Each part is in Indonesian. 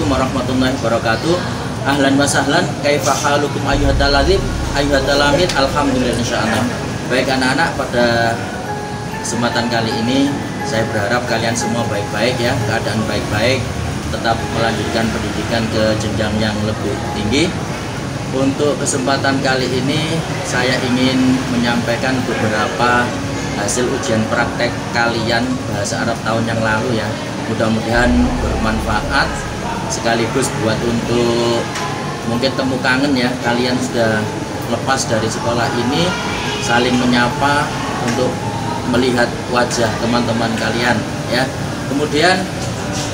Assalamualaikum warahmatullahi wabarakatuh. Ahlan wa sahlan, kaifa halukum ayyuhatalamid, alhamdulillah insyaallah. Baik anak-anak, pada kesempatan kali ini saya berharap kalian semua baik-baik ya, keadaan baik-baik, tetap melanjutkan pendidikan ke jenjang yang lebih tinggi. Untuk kesempatan kali ini saya ingin menyampaikan beberapa hasil ujian praktek kalian bahasa Arab tahun yang lalu ya. Mudah-mudahan bermanfaat sekaligus buat untuk mungkin temu kangen ya, kalian sudah lepas dari sekolah ini, saling menyapa untuk melihat wajah teman-teman kalian ya. Kemudian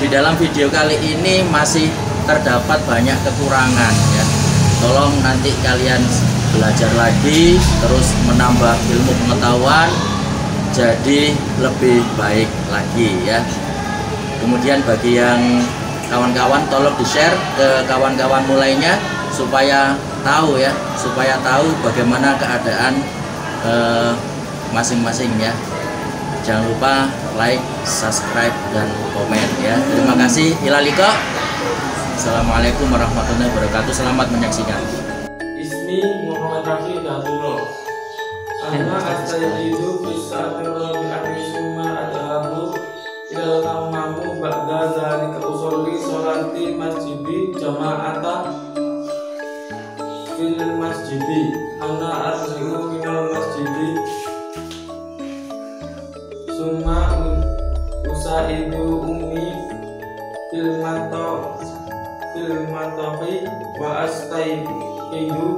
di dalam video kali ini masih terdapat banyak kekurangan ya, tolong nanti kalian belajar lagi terus menambah ilmu pengetahuan jadi lebih baik lagi ya. Kemudian bagi yang kawan-kawan tolong di-share ke kawan-kawan mulainya supaya tahu ya, supaya tahu bagaimana keadaan masing-masing ya. Jangan lupa like, subscribe, dan komen ya. Terima kasih. Ila liqa. Assalamualaikum warahmatullahi wabarakatuh. Selamat menyaksikan. Ismi Muhammad Rafi Datullah. Ana astaidu bisa terlalu summa adhabu ilal hamamu ba'da zalika usolli sholati masjidi jama'ata fil masjidi. Ana arji'u minal masjidi summa usaidu ummi fil matofi wa astaidu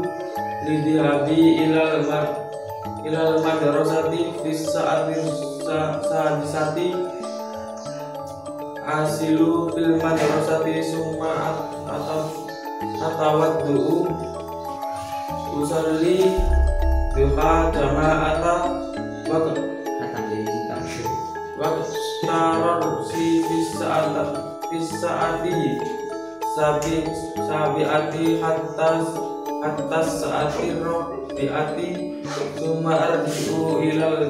lidhabi ilal madrasati fis sa'ati asilu fil madrasati summa atawaddu usalli duha jama'ata wa tarar si fis sa'ati sabi'ati hatta sa'ati rabi'ati summa arji'u ilal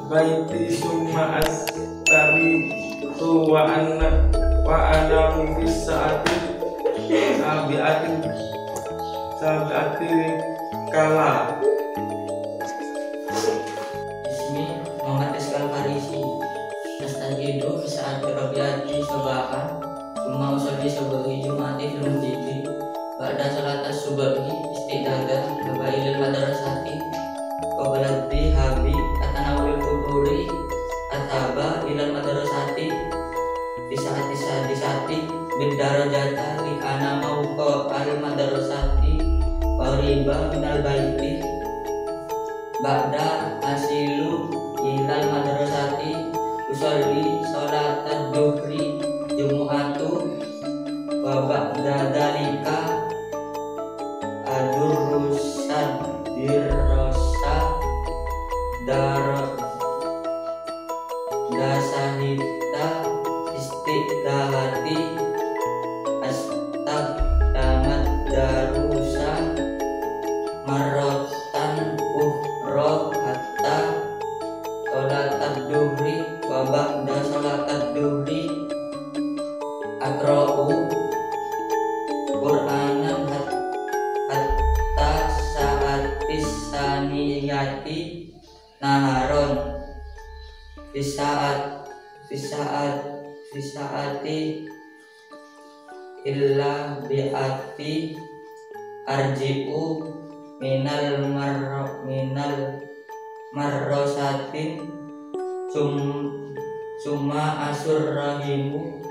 baiti summa astaritu wa ana fis sa'ati sabi'ati kala. Ismi Muhammad Eskal Farisi. Nastajidu fi sa'ati rabi'ati sabahan summa usolli subuhi jum'ati fil masjidi ba'da salatas subuhi istidada habailil madrasati qabla dhihabi atanawil futuri ataba ilal madrasati fi sa'ati sadisati bidarajata li ana mauqa al madrasati qariba minal baiti ba'da asilu ilal madrasati usolli sholatan duhri jumu'atu wa ba'da dalika adurusan dirasa dasahita istidahati astag tamat darusa marotan uhro hatta sholatan duhri wa ba'da sholatan duhri akra'u Qur'anan hatta sa'atis saniyati naharon fisaati illa bi'ati arji'u minal marrosatin summa asur rahimu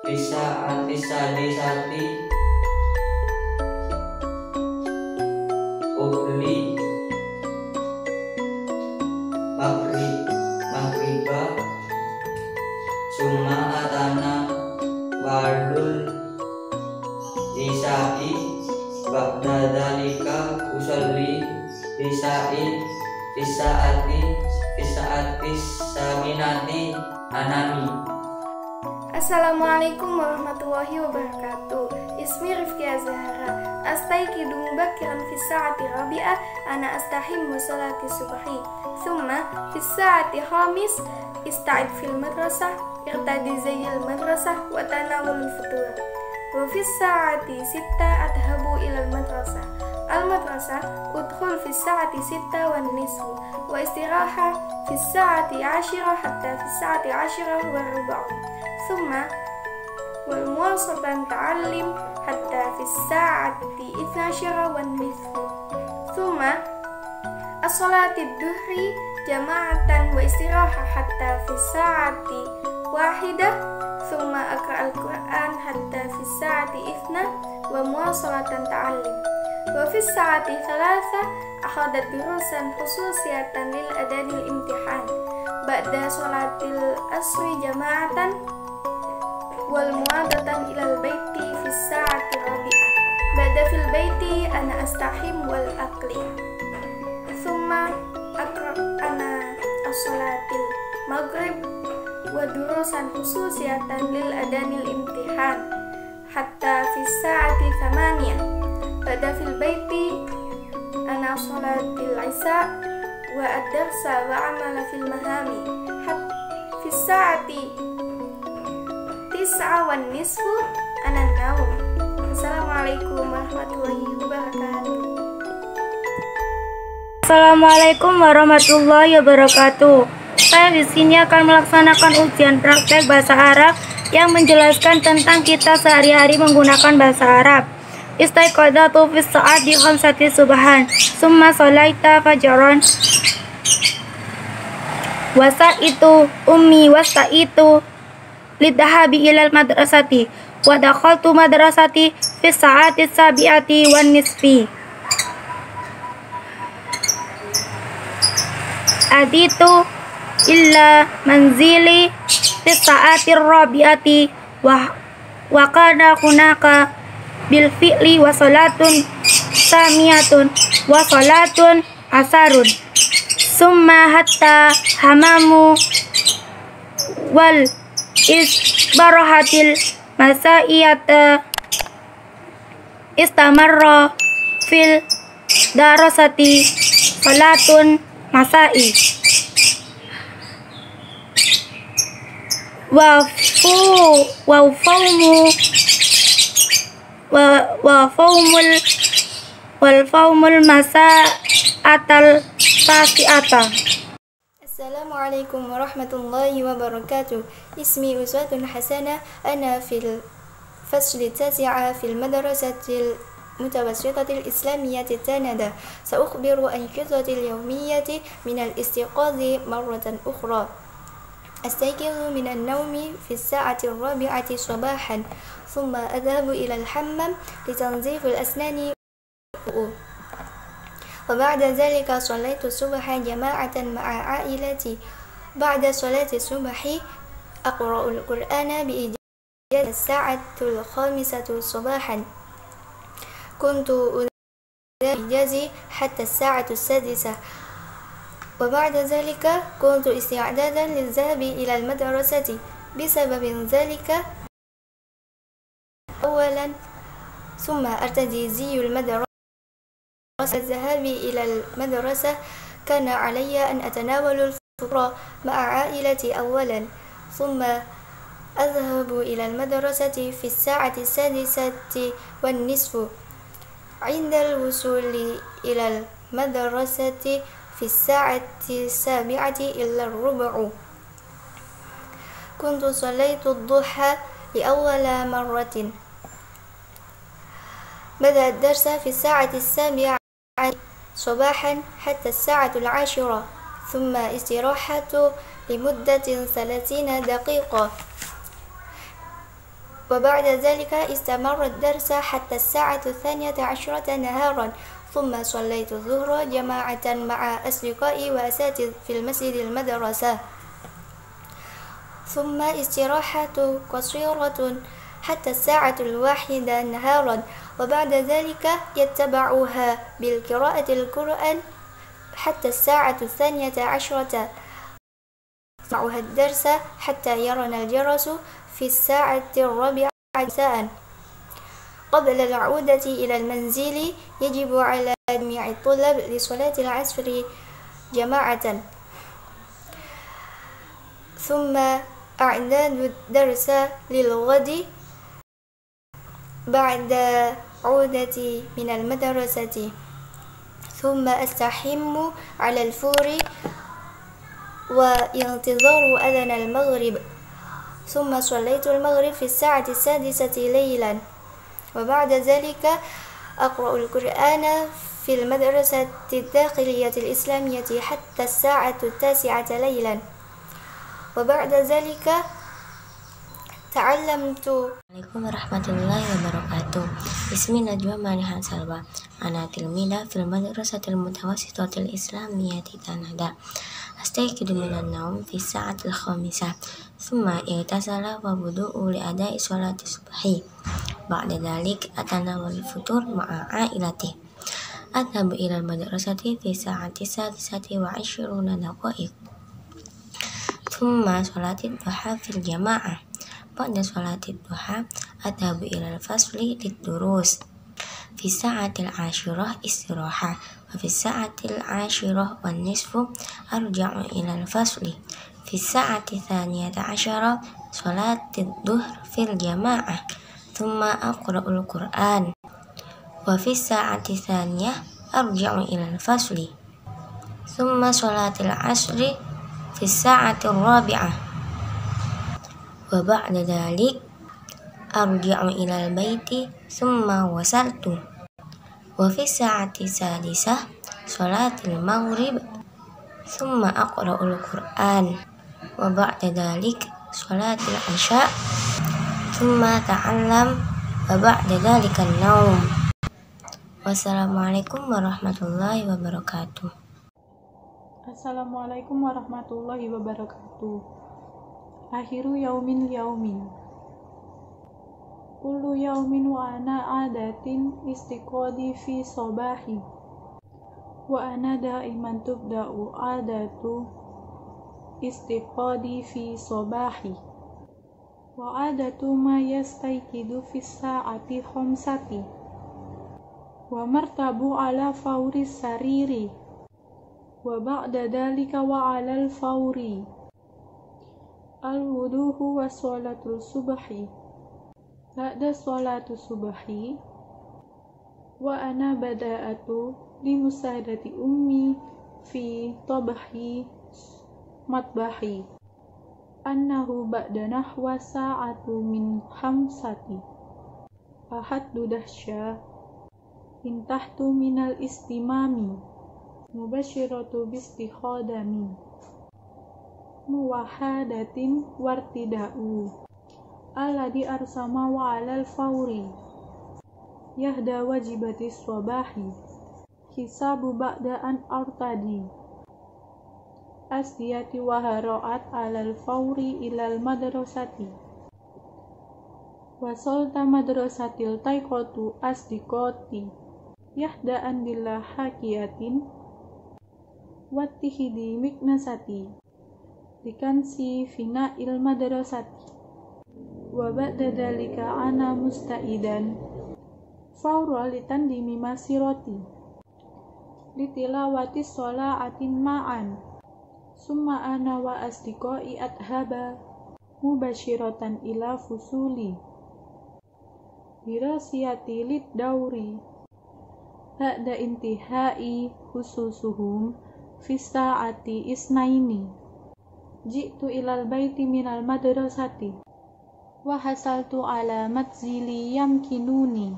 fisaati sadisati uhli magriba summa atana walul isai ba'da dalika usolli fisaati saminati anami. Assalamualaikum warahmatullahi wabarakatuh. Ismi Rifki Azhara. Astaiqidu mubakiran fi sa'ati rabi'ah ana astahimmu salati subhi. Thumma fi sa'ati khamis ista'id fil madrasah ارتدي زي المدرسة وتناول الفطور. وفي الساعة 6 أذهب إلى المدرسة. أدخل في الساعة 6:30 واستراحة في الساعة 10 حتى في الساعة 10:15 ثم والمواصلة تعلم حتى في الساعة 12:30 ثم الصلاة الظهر جماعة واستراحة حتى في الساعة 1 ثم أقرأ القرآن حتى في الساعة 2 ومواصلة تعلم. وفي الساعة 3 أخذت دروسا خصوصية للأداء الامتحان بعد صلاة العصر جماعة والمعادة إلى البيت في الساعة 4. بعد في البيت أنا أستحم والأكل ثم أقرأ أنا الصلاة المغرب ودروسا خصوصية للأداء الامتحان حتى في الساعة 8. بعد في البيت أنا صلاة العشاء والدرس وعمل في المهام حتى في الساعة 9:30 أنا النوم. السلام عليكم ورحمة الله وبركاته. Assalamualaikum warahmatullahi wabarakatuh. Saya di sini akan melaksanakan ujian praktek bahasa Arab yang menjelaskan tentang kita sehari-hari menggunakan bahasa Arab. Istaiqadatu fis sa'ati khamsati subhan, summa shalaita fajran, wasaitu ummi wasaitu lidhahabi ilal madrasati, wa dakhaltu madrasati fis sa'ati sabi'ati wan nisfi. Aditu illa manzili fi sa'atir rabi'ati wa kana hunaka bil fi'li wa salatun samiyatun wa salatun asarun summa hatta hamamu wal isbarahatil masaiyata istamarra fil darasati salatun masai wal faumul masa atal tasiata. Assalamualaikum warahmatullahi wabarakatuh. Ismi Uswatun Hasanah. Ana fil fasli tasi'a fil madrasatil متوسطة الإسلامية التانية. سأخبر عن خطتي اليومية من الاستيقاظ مرة أخرى. أستيقظ من النوم في الساعة 4 صباحا ثم أذهب إلى الحمام لتنظيف الأسنان وبعد ذلك صليت الصبح جماعة مع عائلتي. بعد صلاة الصبح أقرأ القرآن بإجازة الساعة 5 صباحا. كنت إجازي حتى الساعة 6 وبعد ذلك كنت استعدادا للذهاب إلى المدرسة. بسبب ذلك أولا ثم أرتدي زي المدرسة. الذهاب إلى المدرسة كان علي أن أتناول الفطور مع عائلتي أولا ثم أذهب إلى المدرسة في الساعة 6:30. عند الوصول إلى المدرسة في الساعة 7:45 كنت صليت الضحى لأول مرة. بدأ الدرس في الساعة 7 صباحا حتى الساعة 10 ثم استراحة لمدة 30 دقيقة وبعد ذلك استمر الدرس حتى الساعة 12 نهارا ثم صليت الظهر جماعة مع أصدقائي وأساتذة في المسجد المدرسة ثم استراحة قصيرة حتى الساعة 1 نهارا وبعد ذلك يتبعها بالقراءة القرآن حتى الساعة 12 معها الدرس حتى يرن الجرس في الساعة 4 مساء. قبل العودة إلى المنزل يجب على جميع الطلاب لصلاة العصر جماعة ثم أعداد الدرس للغد بعد عودتي من المدرسة ثم أستحم على الفور وانتظار أذان المغرب ثم صليت المغرب في الساعة 6 ليلا وبعد ذلك أقرأ القرآن في المدرسة الداخلية الإسلامية حتى الساعة 9 ليلا وبعد ذلك تعلمت. Assalamualaikum warahmatullahi wabarakatuh. Bismi Najwa Manihan Salwa. Ana tilmida fil madrasatil mutawassitatil islamiyati Tanada. Astayqidu minan naum fi sa'atil khamisah. Thumma i'tasala wa wudu'u li ada'i sholati subhi. Ba'da dhalik atanawal futur ma'a ailati. Adhabu ilal madrasati fi sa'ati sadisati wa 20 daqaiq. Thumma sholatid duha fil jama'ah. Ba'da sholatid duha adhabu ilal fasli lid-durus. Fi sa'atil ashirah istirahah wa fi sa'atil ashirah wan nisfu arja'u ilal fasli. Fi sa'ati thaniyata asyara sholatid duhr fil jama'ah. Thumma aqra'ul Qur'an. Wa fi sa'ati thaniyah arja'u ilal fasli. Thumma sholatil asri fi sa'atir rabi'ah. Wa ba'da dhalik arji'u ilal baiti thumma wasaltu. Wa fi sa'ati sadisah sholatil maghrib thumma aqra'ul Qur'an. Wa ba'da dhalik sholatil isya thumma ta'allam wa ba'da dhalika an-naum. Wassalamualaikum warahmatullahi wabarakatuh. Assalamualaikum warahmatullahi wabarakatuh. Akhiru yaumin yaumin. Kullu yaumin wa ana adatin istiqodi fi sobahi. Wa ana daiman tubda'u adatu istiqodi fi sobahi. Wa adatu ma yastaikidu fi sa'ati khomsati. Wa martabu ala fauri sariri. Wa ba'da dalika wa alal fauri. Al-wuduhu wa sholatul subhi. Ba'da sholatu subhi wa ana bada'atu li musadati ummi fi tabhi matbahi annahu ba'da nahwa sa'atu min hamsati ahaddu dahsya intahtu minal istimami mubashiratu bistikhadami muwahadatin wartida'u alladhi arsama wa alal fauri yahda wajibatis swabahi hisabu ba'da an artadi asdiyati wa haro'at alal fauri ilal madrasati wasolta madrasatil taiqotu asdikoti yahda andillah hakiyatin wattihidi miknasati dikansi fina il madrasati wa ba'da dalika ana musta'idan fawra litandimi masiroti litilawati sholaatin ma'an summa ana wa asdiqai adhaba mubashiratan ila fusuli dirasiyati lid dauri ba'da intihai khususuhum fi sa'ati isnaini. Ji'tu ilal baiti minal madrasati wa hasaltu ala matzili yamkinuni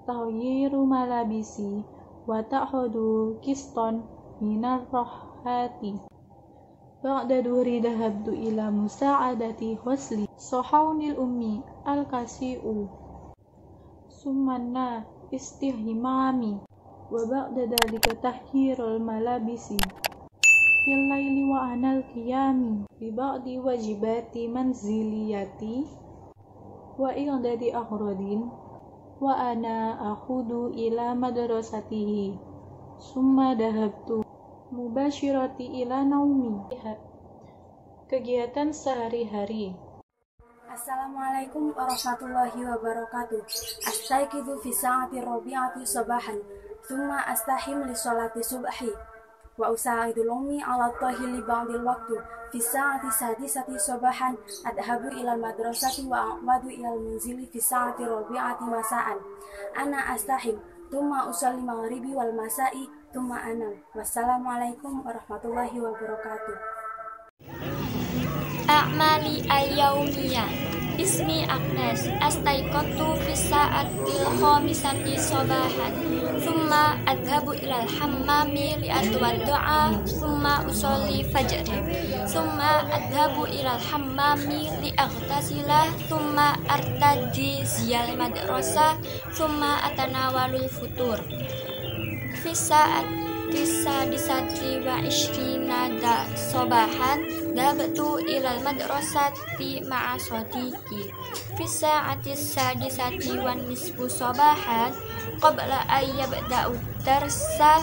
tawyiru malabisi wa ta'hudu kiston minar rohati. Ba'da duhri dahabtu ila musa'adati husli sohaunil ummi al-kasi'u summanna istihimami wa ba'da dalika tahhirul malabisi fil laili wa anal qiyami bi ba'di wajibati manziliyati wa i'dadi akhradin wa ana akhudu ila madrasatihi summa dahabtu mubashirati ila naumi. Kegiatan sehari-hari. Assalamualaikum warahmatullahi wabarakatuh. Astayqidu fi sa'ati rabi'ati sabahan thumma astahim li sholati subhi. وأساعد الأمي على الطهي لبعض الوقت في الساعة السادسة صباحا أذهب إلى المدرسة وأعود إلى المنزل في الساعة الرابعة مساء. أنا أستحم ثم أصلي المغرب والمساء ثم أنام. والسلام عليكم ورحمة الله وبركاته. أعمالي اليومية. اسمي أغنس. أستيقظت في الساعة 5 صباحا ثم أذهب إلى الحمام لأتودع ثم أصلي فجر ثم أذهب إلى الحمام لأغتسل ثم أرتدي زي المدرسة ثم أتناول الفطور. في الساعة 29 صباحا ذهبت إلى المدرسة مع صديقي. في الساعة 6:30 صباحا قبل أن يبدأ الدرس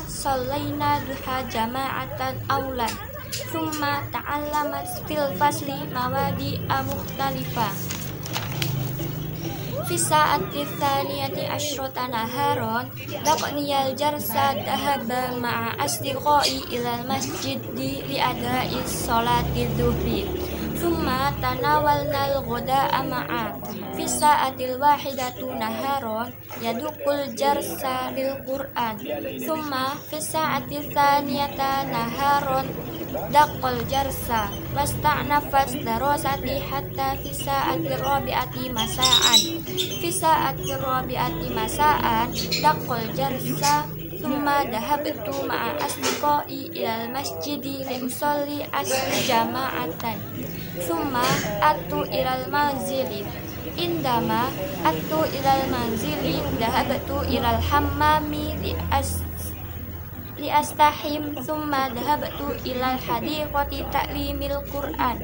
صلينا ضحى جماعة أولا ثم تعلمت في الفصل مواد مختلفة. في الساعة 12 نهارا لقني الجرس ذهب مع أصدقائي إلى المسجد لأداء صلاة الظهر ثم تناولنا الغداء معا. في الساعة 1 نهارا يدق الجرس للقرآن ثم في الساعة 2 نهارا دق الجرس واستأنفت دراستي حتى في الساعة 4 مساء. في الساعة 4 مساء دق الجرس ثم ذهبت مع أصدقائي إلى المسجد لأصلي عصر جماعة ثم أتوا إلى المنزل. عندما أتوا إلى المنزل ذهبت إلى الحمام لأستحم ثم ذهبت إلى الحديقة تعليم القرآن.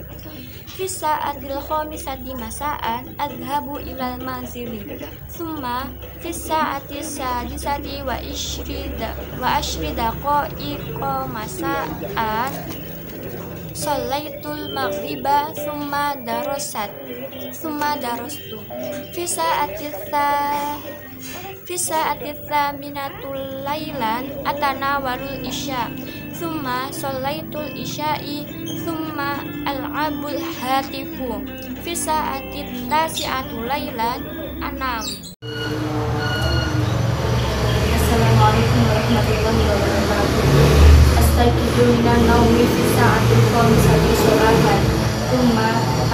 في الساعة 5 مساء أذهب إلى المنزل ثم في الساعة 6:10 مساء صليت المغرب ثم درست. في الساعة 8 ليلا أتناول العشاء ثم صليت العشاء ثم ألعب الهاتف. في الساعة 9 ليلا أنام. Assalamualaikum warahmatullahi wabarakatuh. Astayqizu minan naumi fi sa'atil 5 صباحا ثم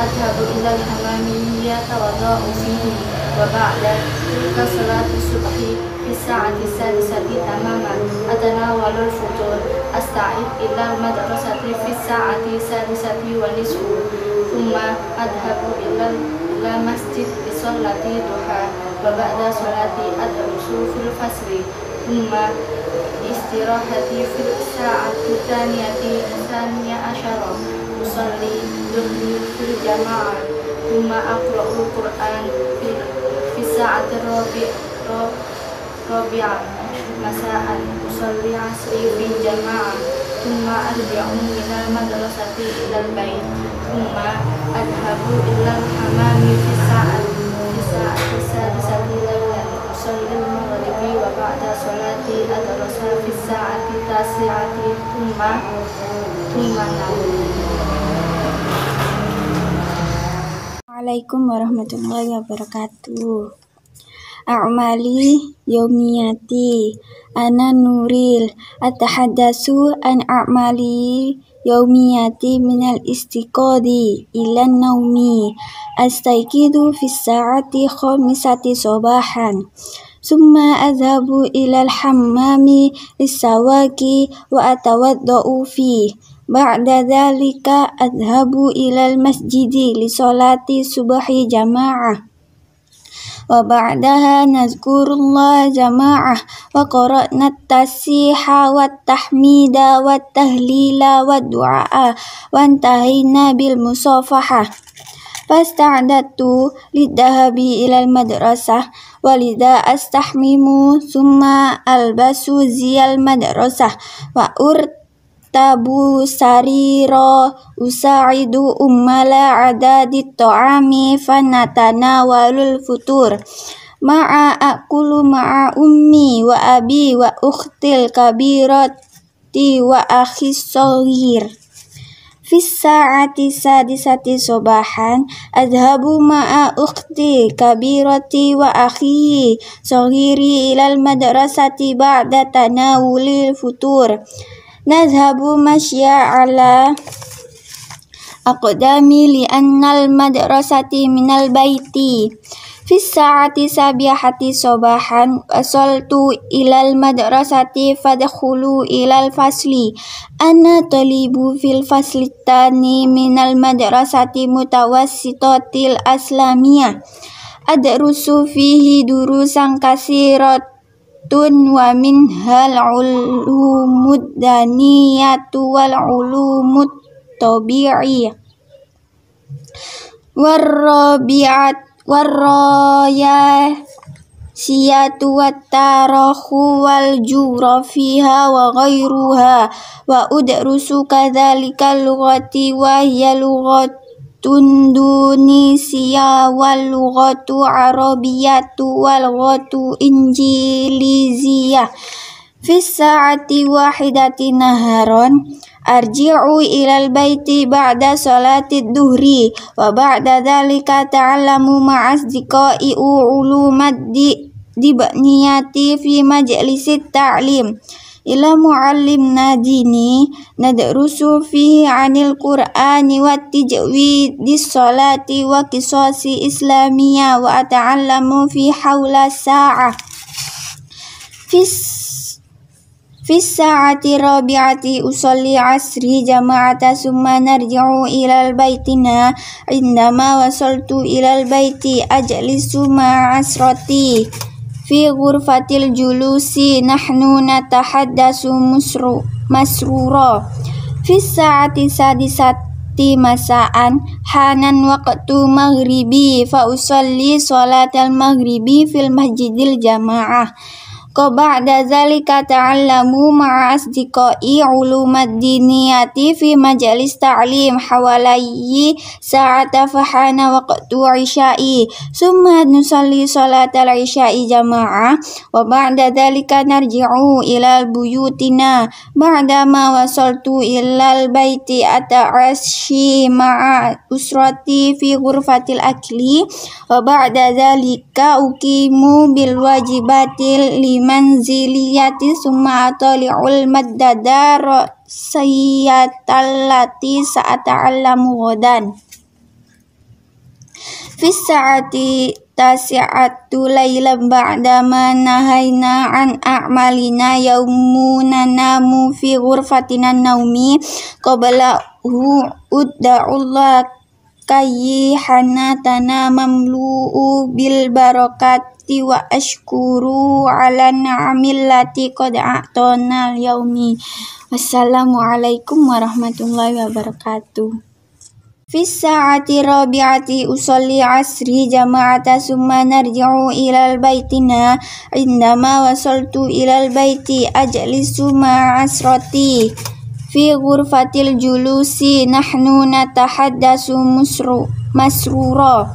أذهب إلى الحمام لأتوضأ فيه وبعد تلك صلاة الصبح في الساعة 6 تماما أتناول الفطور. أستعد إلى المدرسة في الساعة 6:30 ثم أذهب إلى المسجد لصلاة الضحى وبعد صلاة أدرس في الفصل ثم استراحتي في الساعة 12 أصلي ظهري في الجماعة ثم أقرأ القرآن في الساعة 4 مساء أصلي عصري في الجماعة ثم أرجع من المدرسة إلى البيت ثم أذهب إلى الحمام في الساعة 6 ليلا أصلي المغرب وبعد صلاة أدرس في الساعة 9 ثم أنام. Assalamualaikum warahmatullahi wabarakatuh. A'mali yaumiyati ana Nuril atahaddatsu an a'mali yaumiyati minal istiqadi ilan naumi astayqidu fis sa'ati 5 sabahan summa adhabu ilal hammami lis-sawaki wa atawaddau fi. Ba'da dzalika adhabu ilal masjidi li sholati subhi jamaah wa ba'daha nazkurullah jamaah wa qara'na at-tasbiha wat tahmida wat tahlila wad du'a wa antahina bil musafahah. Fasta'adatu lidhahabi ilal madrasah walidha astahmimu summa albasu ziyal madrasah wa tabu sariro usaidu ummala adadit ta'ami fanatana walul futur ma'a akulu ma'a ummi wa abi wa ukhtil kabirat wa akhi shaghir. Fis sa'ati sadisati sobahan adhabu ma'a ukhti kabirati wa akhi shaghiri ilal madrasati ba'da tanawulil futur. Nadhabu masya ala aqdami li'annal madrasati minal baiti. Fis sa'ati sabihati sobahan wasaltu ilal madrasati fadkhulu ilal fasli. Ana talibu fil fasli tani minal madrasati mutawassitatil aslamiyah. Adrusu fihi durusan kasiratun wa minhal ulumud daniyatu wal ulumut tabi'iyah. Warraya siyatu wattarakhu wal jurafiha wa ghairuha wa udrusu kadzalika lughati wa hiya lughatun dunisiya wal lughatu arabiyatu wal lughatu injiliziyah. Fis sa'ati wahidati naharon arji'u ilal baiti ba'da salatid duhri wa ba'da dhalika ta'allamu ma'asdiqai ulumad dibniyati fi majlisit ta'lim ila muallim nadini nadrusu fihi 'anil qur'ani wat tajwidis salati wa qisasi islamiyah wa ata'allamu fi haula sa'ah. Fis sa'ati rabi'ati usolli asri jama'ata summa narji'u ilal baitina. Indama wasaltu ilal baiti ajlisu ma'asrati fi ghurfatil julusi nahnu natahaddasu masrura. Fis sa'ati sadisati masa'an hanan waqtu maghribi fa usolli sholatal maghribi fil masjidil jama'ah. Ba'da zalika ta'allamu ma'a asdiqai ulumad diniyati fi majalis ta'lim hawalayyi sa'ata fahana waqtu isya'i summa nusalli salatal isya'i jama'ah wa ba'da zalika narji'u ilal buyutina ba'da ma wasaltu ilal baiti ata'asyi ma'a usrati fi ghurfatil akli wa ba'da zalika uqimu bil wajibatil manziliyati summa atali'ul maddadar sayyatallati sa'ata'allamu ghadan. Fis sa'ati tasi'atu laylan ba'da ma nahayna an a'malina yaumuna namu fi ghurfatina naumi qablahu udda'ullah kayyihanatana mamlu'u bil barakat wa ashkuru ala ni'amillati qad a'tana al-yaumi. Wassalamualaikum warahmatullahi wabarakatuh. Fis sa'ati rabi'ati usolli asri jama'ata summa narji'u ilal baitina. Indama wasaltu ilal baiti ajlisu ma'asrati fi ghurfatil julusi nahnu natahaddasu masrura.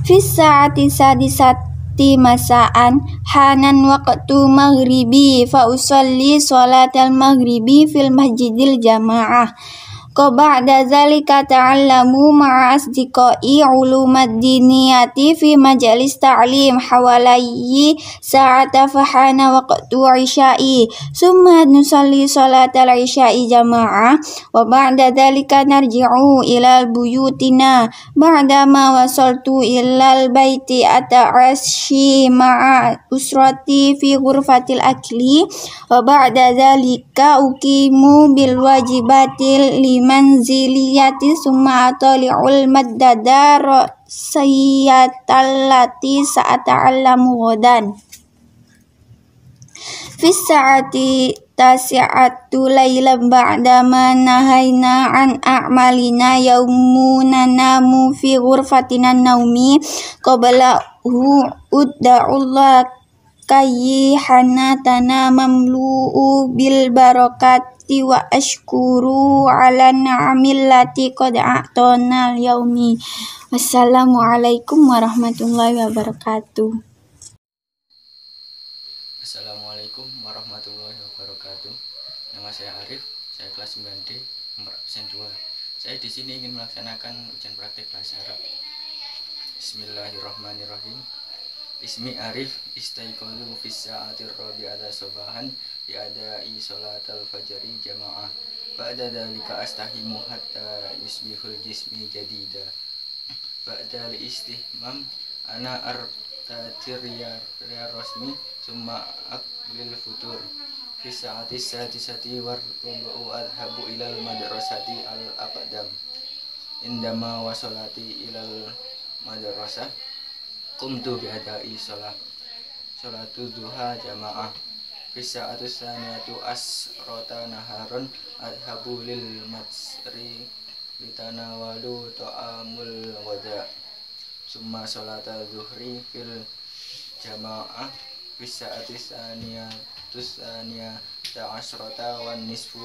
Fis sa'ati sadisati masa'an hanan waqtu maghribi fa usolli sholatal maghribi fil masjidil jama'ah. Ba'da zalika ta'allamu ma'a asdiqai ulumad diniyati fi majalis ta'lim hawalayyi sa'ata fahana waqtu isya'i summa nusalli salatal isya'i jama'ah wa ba'da zalika narji'u ilal buyutina ba'da ma wasaltu ilal baiti ata'asyi ma'a usrati fi ghurfatil akli wa ba'da zalika uqimu bil wajibatil manziliyati summa atali'ul maddadar sayyatallati sa'ata'allamu ghadan. Fis sa'ati tasi'atu laylan ba'da ma nahayna an a'malina yaumuna namu fi ghurfatina naumi qablahu udda'ullah kayyihanatana mamlu'u bil barakat wa ashkuru ala ni'amillati qad a'tana al-yaumi. Wassalamualaikum warahmatullahi wabarakatuh. Assalamualaikum warahmatullahi wabarakatuh. Nama saya Arif ingin melaksanakan ujian praktek bahasa Arab. Bismillahirrahmanirrahim. Ismi Arif istaiqalu fis sa'atir rabi'ata sabahan bi'ada'i sholatal fajri jamaah. Ba'da dzalika astahimu hatta yusbihul jismi jadida. Ba'da istihmam ana artatir ya rasmi summa aqlil futur. Fi sa'ati sadisati war rubu'u adhabu ilal madrasati al-aqdam. Indama wasolati ilal madrasah qumtu bi'adai sholatu duha jamaah. Fi sa'ati saniyatu asrota naharon adhabu lil matsri litanawalu ta'amul wada. Summa sholata zuhri fil jamaah. Fi sa'ati saniyatus asrota wan nisfu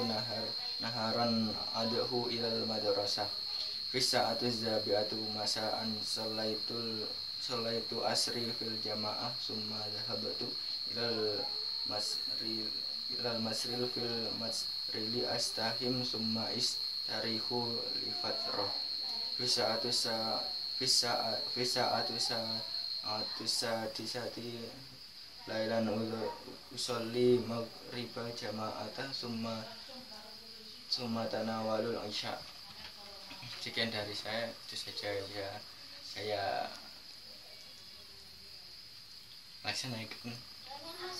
naharan adhu ilal madrasah. Fi sa'ati zabi'atu masa'an sholaitu asri fil jamaah. Summa dhahabtu ilal masril fil masrili astahim summa istarihu li fatrah. Fi sa'atu sadisati lailan usolli maghriba jama'ata summa tanawalul isya. Sekian dari saya, itu saja ya saya laksanakan.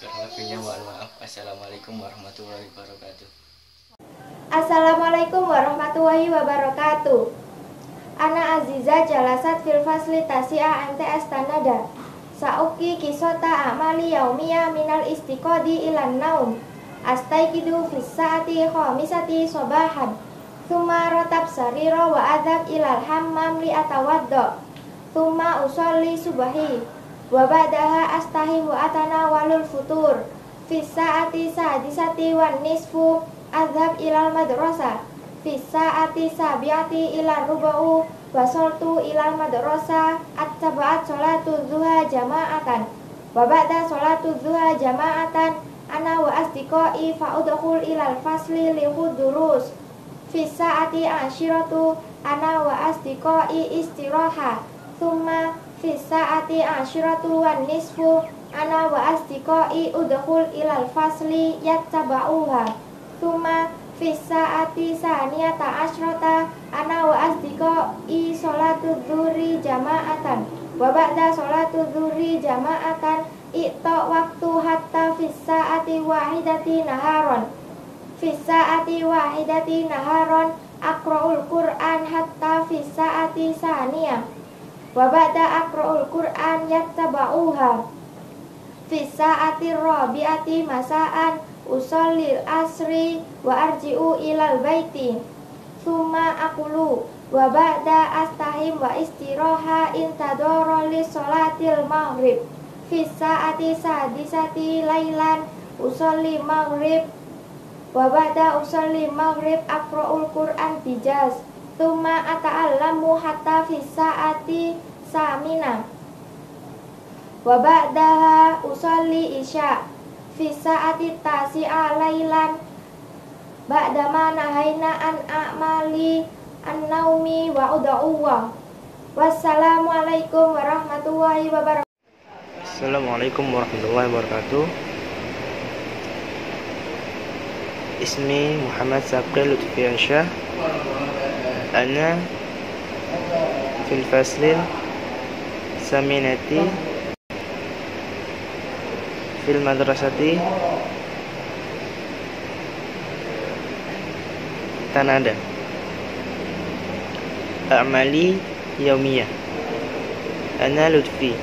Kurang lebihnya mohon maaf. Assalamualaikum warahmatullahi wabarakatuh. Assalamualaikum warahmatullahi wabarakatuh. Ana Aziza jalasat fil fasli tasi'a MTS Tanada. Sa'uki kisota amali yaumiyah minal istiqodi ilan naum. Astaikidu fis sa'ati khamisati sobahan. Thumma rotab sariro wa adab ilal hammam li atawaddo. Thumma usolli subahi. Wa ba'daha astahimu atana walul futur. Fis sa'ati sadisati wan nisfu adhab ilal madrasah. Fis sa'ati sabiati ilal rubu'u wasoltu ilal madrasah at-taba'at sholatu zuha jama'atan. Wa ba'da sholatu zuha jama'atan ana wa asdiqai fa'udkhul ilal fasli li khudurus. Fis sa'ati ashiratu ana wa asdiqai istiraha. Thumma fis sa'ati ashiratu wan nisfu ana wa asdiqai udkhul ilal fasli yattaba'uha. Thumma fis sa'ati saniyata asyrata ana wa asdiqai sholatu dhuhri jama'atan. Wa ba'da sholatu dhuhri jama'atan iqta waktu hatta fis sa'ati wahidati naharon. Fis sa'ati wahidati naharon aqra'ul Qur'an hatta fis sa'ati saniyah. Wa ba'da aqra'ul Qur'an yattaba'uha. Fis sa'ati rabi'ati masa'an usallil asri wa arji'u ilal baiti. Summa aqulu wa ba'da astahim wa istiraha intadoro li sholatil maghrib. Fis sa'ati sadisati lailan usolli maghrib. Wa ba'da usolli maghrib aqra'ul Qur'an bijaz. Thumma ata'allamu hatta fis sa'ati samina. Wa ba'daha usolli isya. Fis sa'ati tasi'a lailan ba'dama nahaina an a'mali an-naumi wa uda'uwa. Wassalamualaikum warahmatullahi wabarakatuh. Assalamualaikum warahmatullahi wabarakatuh. Ismi Muhammad Saqil Lutfiansyah. Ana fil faslin saminati fil madrasati Tanada. A'mali yaumiyah. Ana Lutfi.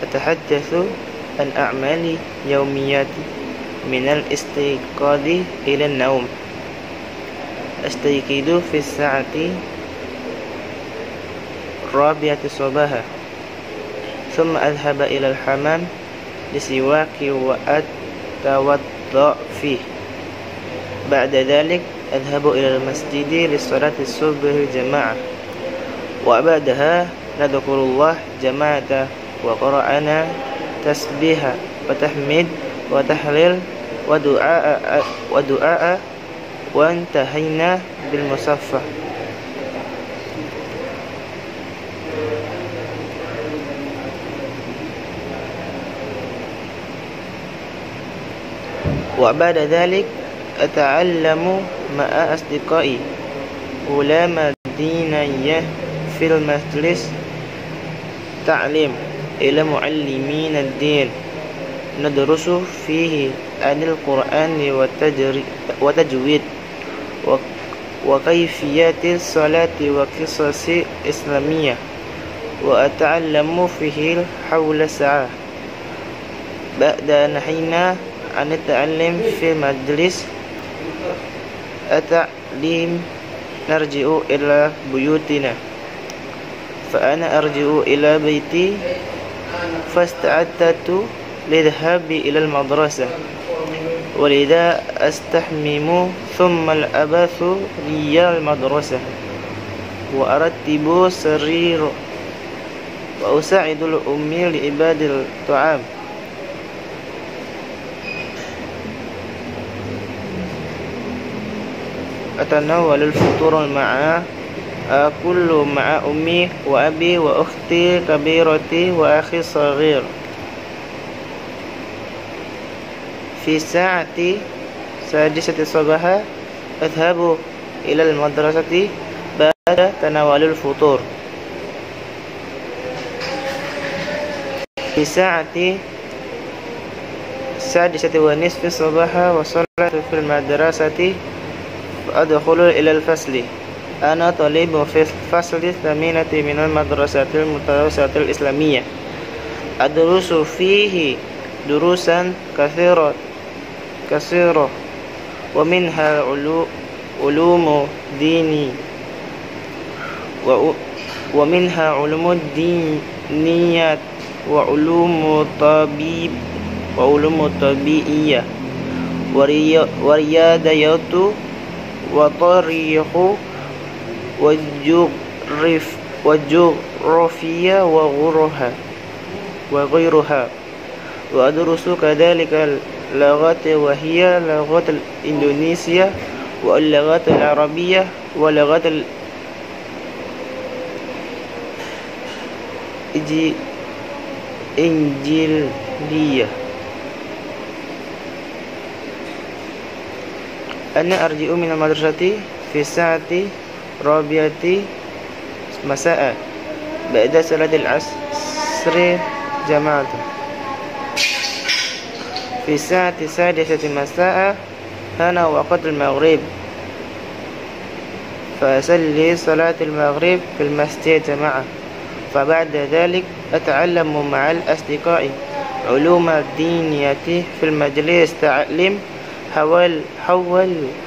Atahaddatsu an a'mali yaumiyati minal istiqadi ila an-naum. Astayqidu fi sa'ati rabi'ati sabaha. Thumma adhhaba ila al-hammam lisiwaki wa atawadda fih. Ba'da dhalik adhabu ila al-masjidi lis-salati as-subhi jama'ah. Wa ba'daha nadhkurullah jama'ata wa qara'ana tasbiha wa tahmid wa tahlil wa du'a wa intahayna bil musaffah. وبعد ذلك أتعلم مع أصدقائي علوم دينية في المجلس تعليم إلى معلمين الدين ندرس فيه عن القرآن وتجويد وكيفية الصلاة وقصص إسلامية وأتعلم فيه حول ساعة. بعد نهينا عن التعليم في مجلس التعليم نرجع إلى بيوتنا، فأنا أرجع إلى بيتي فاستعدت للذهاب إلى المدرسة، ولذا أستحمم ثم الأبث لي المدرسة وأرتب سرير وأساعد الأمي لإباد الطعام. أتناول الفطور معها، أكل مع أمي وأبي وأختي كبيرة وأخي الصغير. في الساعة 6 صباحا أذهب إلى المدرسة بعد تناول الفطور. في الساعة 6:30 صباحا وصلت في المدرسة فأدخل إلى الفصل. أنا طالب في الفصل 8 من المدرسة المتوسطة الإسلامية، أدرس فيه دروسا كثيرة ومنها علوم ديني ومنها علوم الدينيات وعلوم الطبيعية ورياضيات وتاريخ والجغرافيا وغيرها. وأدرس كذلك اللغات وهي اللغة الإندونيسية واللغات العربية واللغات الإنجيلية. أنا أرجع من المدرسة في الساعة 4 مساء بعد صلاة العصر جماعة. في الساعة 6 مساء هنا وقت المغرب، فأصلي صلاة المغرب في المسجد جماعة. فبعد ذلك أتعلم مع الأصدقاء علوم الدينية في المجلس تعليم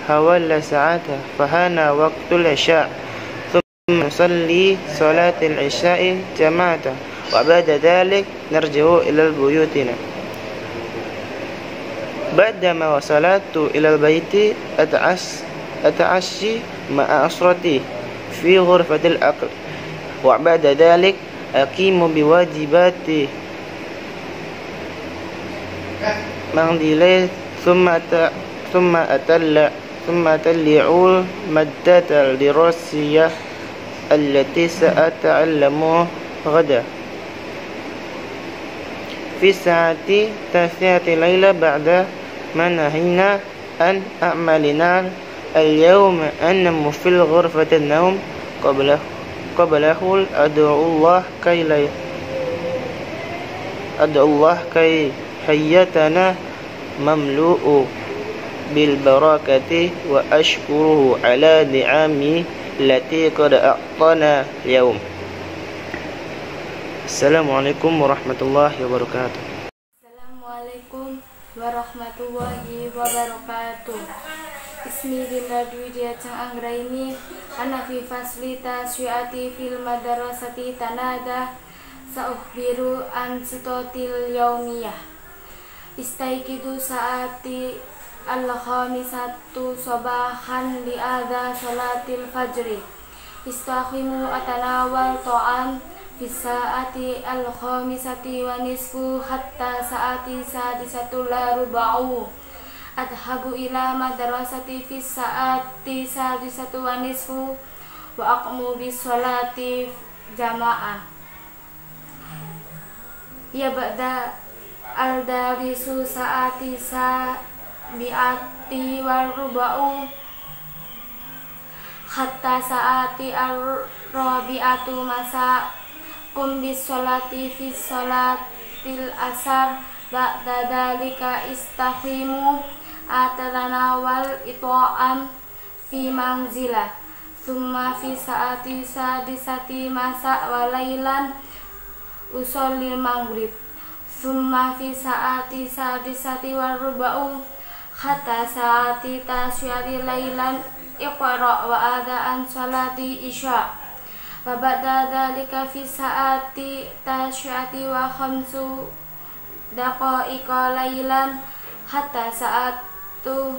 حوالي ساعة. فهنا وقت العشاء، ثم نصلي صلاة العشاء جماعة، وبعد ذلك نرجع إلى بيوتنا. بعدما وصلت إلى البيت أتعشى مع أسرتي في غرفة الأكل، وبعد ذلك أقيم بواجبات منزلي ثم أتلع المادة الدراسية التي سأتعلم غدا. في الساعة 9 ليلة بعد ما نهينا عن أعمالنا اليوم أنام في غرفة النوم. قبله أدعو الله كي حياتنا مملوء بالبركة وأشكره على نعمه التي قد أعطانا اليوم. Assalamualaikum warahmatullahi wabarakatuh. Assalamualaikum warahmatullahi wabarakatuh. Ismi binadwi diacang anggraini ana fi faslita syu'ati fil madrasati tanada sa'ukhbiru an sitotil yaumiyah. Istaikidu saati al-khamisatu sabahan li'adha salatil fajri. Istakhimu atanawal to'am Fisa'ati al-khamisati wa nisfu hatta sa'ati sadisatul ruba'u. Adhabu ila madrasati fisa'ati sadisatu wa nisfu wa aqmu bis sholati jama'ah. Ya ba'da al-darisu sa'ati bi'ati waruba'u hatta saati ar-rabi'atu masa kum bis sholati fi sholatil asar ba'da dalika istaqimu atanawal ito'am fi manzilah summa fi saati sadisati masa walailan usolil maghrib summa fi saati sadisati waruba'u hatta saati tasyari lailan iqra wa adaan sholati isya wa ba'da dalika fi saati tasyati wa khamsu daqaiqa lailan hatta saatu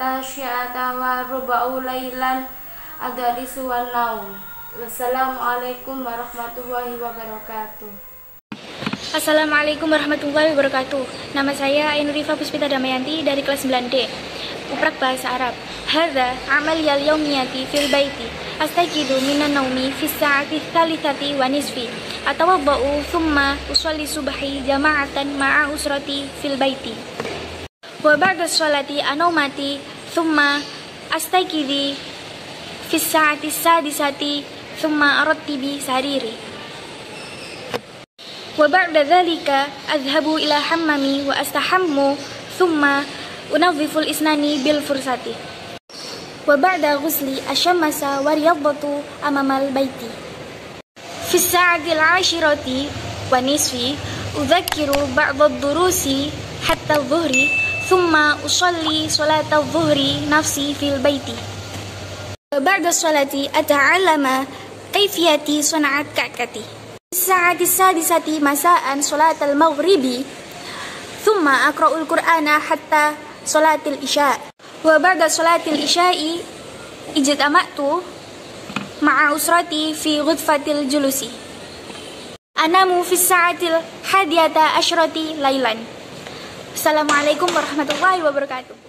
tasyata wa ruba'u lailan adadisu wan naum. Wassalamualaikum warahmatullahi wabarakatuh. Assalamualaikum warahmatullahi wabarakatuh. Nama saya Ainurifa Puspita Damayanti dari kelas 9D. Uprak bahasa Arab. Hadza amaliyal yaumiyati fil baiti. Astaqidu minan naumi fi sa'ati tsalitsati wa nisfi. Atawaddau thumma usolli subhi jama'atan ma'a usrati fil baiti. Wa ba'da sholati anaumati thumma astaqidi fi sa'ati sadisati thumma arattibi sariri. Wa ba'da dhalika adhhabu ila hammami wa astahammu thumma unadhiful isnani bil fursati. Wa ba'da ghusli asyammasa wa riyadatu amamal baiti. Fi sa'atil 'ashirati wa nisfi udzakiru ba'da ad-durusi hatta adh-dhuhri thumma usolli salata adh-dhuhri nafsi fil baiti. Wa ba'da sholati ata'allama kaifiyati sun'at ka'kati. Sa'ati sadisati masa'an sholatal maghribi thumma aqra'ul qur'ana hatta sholatil isya wa ba'da sholatil isya'i ijtama'tu ma'a usrati fi ghudfatil julusi anamu fi sa'atil hadiyata asyrati lailan. Assalamualaikum warahmatullahi wabarakatuh.